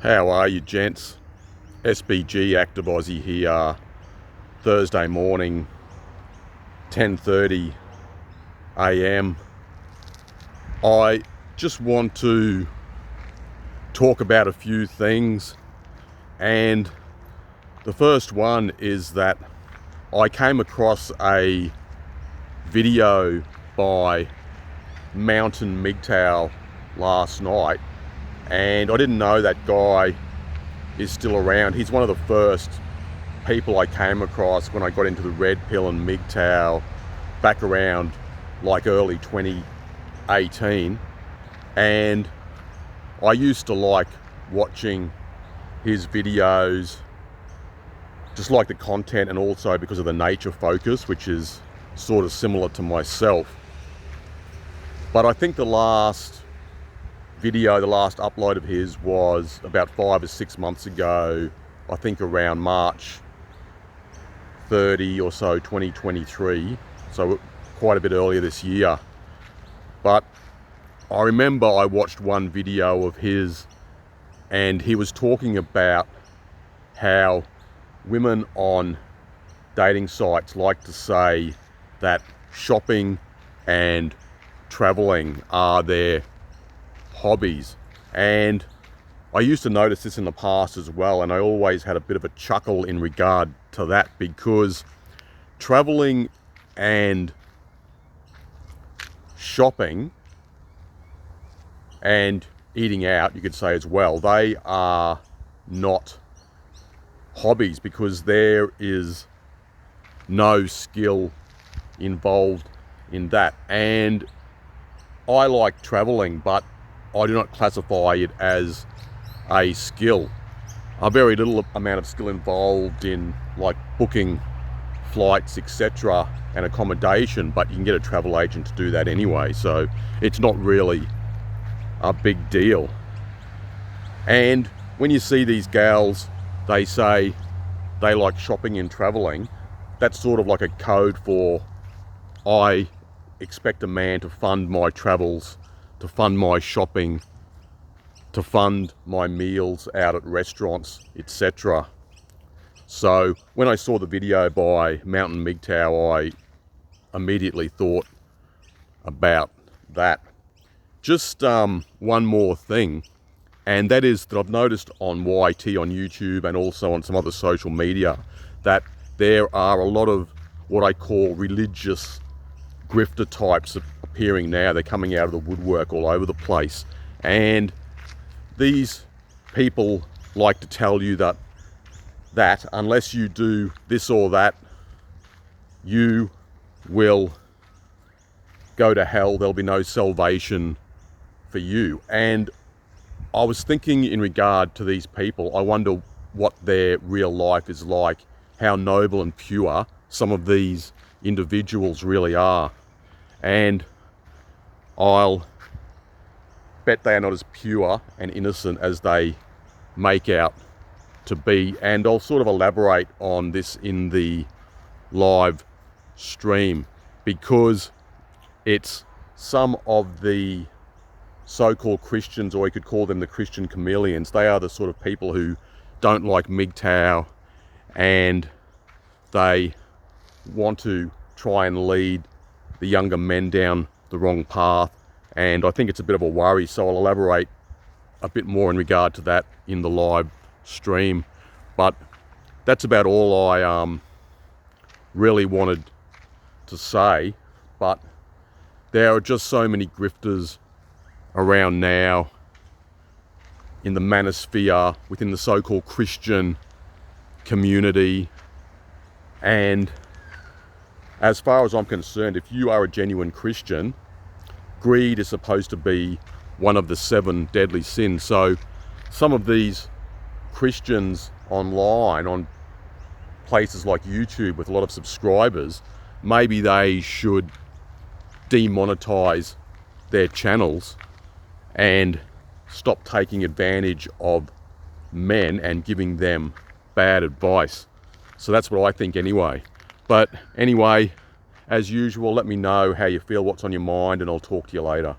How are you, gents? SBG Active Aussie here. Thursday morning, 10:30 a.m. I just want to talk about a few things, and the first one is that I came across a video by MGTOW last night, and I didn't know that guy is still around. He's one of the first people I came across when I got into the red pill and MGTOW back around like early 2018, and I used to like watching his videos, just like the content, and also because of the nature focus, which is sort of similar to myself. But I think the last video, the last upload of his was about 5 or 6 months ago, I think around March 30 or so, 2023, so quite a bit earlier this year. But I remember I watched one video of his, and he was talking about how women on dating sites like to say that shopping and traveling are their hobbies. And I used to notice this in the past as well, and I always had a bit of a chuckle in regard to that, because traveling and shopping and eating out, you could say as well, they are not hobbies, because there is no skill involved in that. And I like traveling, but I do not classify it as a skill. A very little amount of skill involved in like booking flights, etc., and accommodation, but you can get a travel agent to do that anyway, so it's not really a big deal. And when you see these gals, they say they like shopping and traveling, that's sort of like a code for, I expect a man to fund my travels, to fund my shopping, to fund my meals out at restaurants, etc. So when I saw the video by Mountain MGTOW, I immediately thought about that. Just one more thing, and that is that I've noticed on YT on YouTube and also on some other social media that there are a lot of what I call religious grifter types appearing now. They're coming out of the woodwork all over the place, and these people like to tell you that unless you do this or that, you will go to hell, there'll be no salvation for you. And I was thinking, in regard to these people, I wonder what their real life is like, how noble and pure some of these individuals really are. And I'll bet they are not as pure and innocent as they make out to be. And I'll sort of elaborate on this in the live stream, because it's some of the so-called Christians, or you could call them the Christian chameleons. They are the sort of people who don't like MGTOW, and they want to try and lead the younger men down the wrong path. And I think it's a bit of a worry, so I'll elaborate a bit more in regard to that in the live stream. But that's about all I really wanted to say. But there are just so many grifters around now in the manosphere, within the so-called Christian community. And as far as I'm concerned, if you are a genuine Christian, greed is supposed to be one of the 7 deadly sins. So some of these Christians online, on places like YouTube with a lot of subscribers, maybe they should demonetize their channels and stop taking advantage of men and giving them bad advice. So that's what I think anyway. But anyway, as usual, let me know how you feel, what's on your mind, and I'll talk to you later.